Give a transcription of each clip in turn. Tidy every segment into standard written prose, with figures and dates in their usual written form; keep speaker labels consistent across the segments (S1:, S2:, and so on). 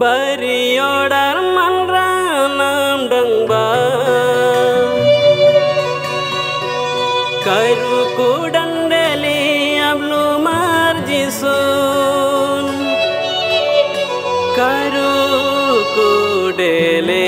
S1: Bariodar manranam dangba Kairu kudandeli ablu marjisun Kairu kudele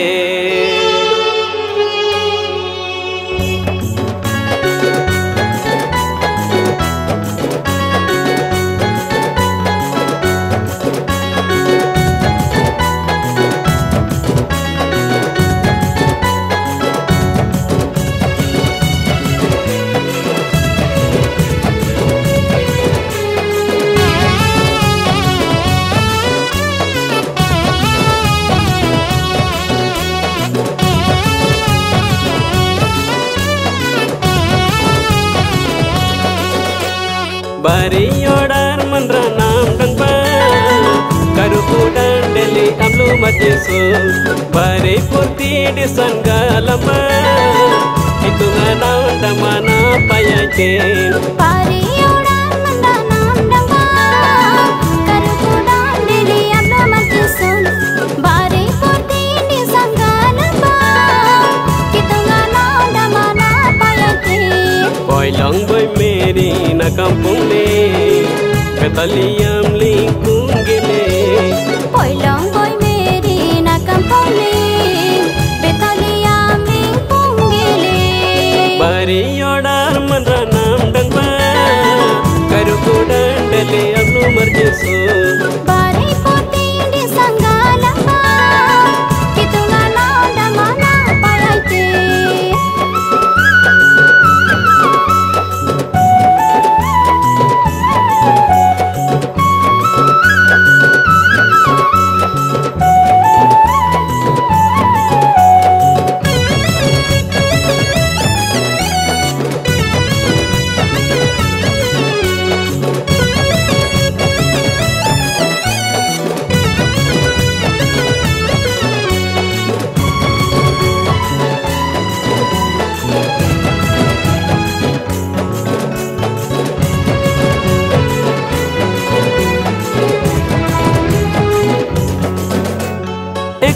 S1: Bariodar manranam dangba Kairu kudandeli ablu marjisun Bari purti disanggalamba Hitungan damana payakin
S2: Bariodar manranam dangba Kairu kudandeli ablu marjisun Bari purti disanggalamba Hitungan damana payakin
S1: Poilong boy meri na kampung le Petaliam lingkung gele
S2: Poilong boy meri na kampung le Petaliam lingkung gele
S1: Bariodar manranam dangba Kairu kudandeli ablu marjisun
S2: Bari putih disanggalamba Hitungan damana payakin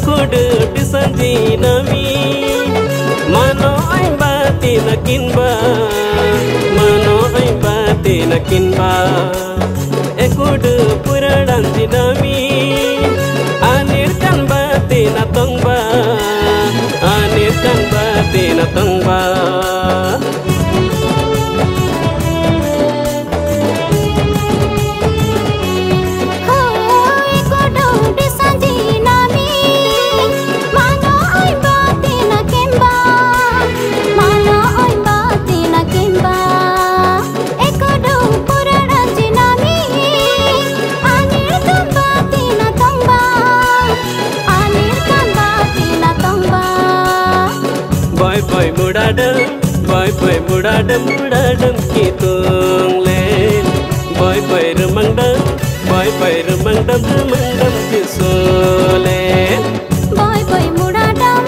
S1: Kudu disanji nami Mano ay bati na kinba Mano ay bati na kinba Kudu puradanji nami Anirkan bati na tongba Anirkan bati na tongba Budadam kitung len Boy remangdam kisulen
S2: Boy mudadam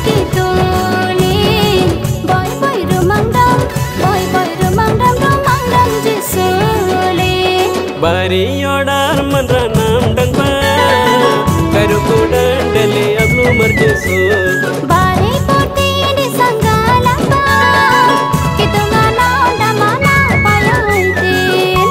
S2: kitulen Boy remangdam kisulen
S1: Bariodar manranam dangba Kairu kudandeli ablu marjisun
S2: Bari putih disanggalamba Hitungan damana payakin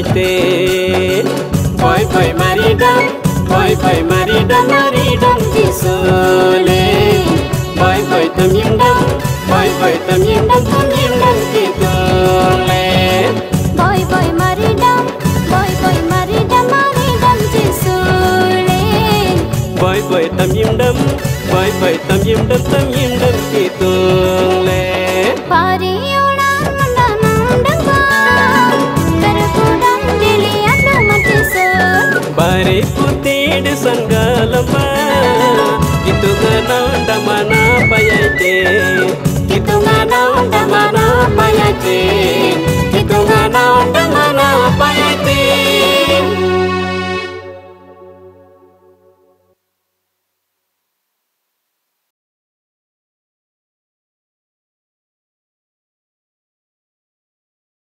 S1: te boy boy maridam jisule boy boy tam yim dam kitule
S2: boy boy maridam jisule
S1: boy boy tam yim dam kitule
S2: pari udan mandanam damba karkudan dili adlu matisul
S1: bare putih de sanggalama itu ngana damana payate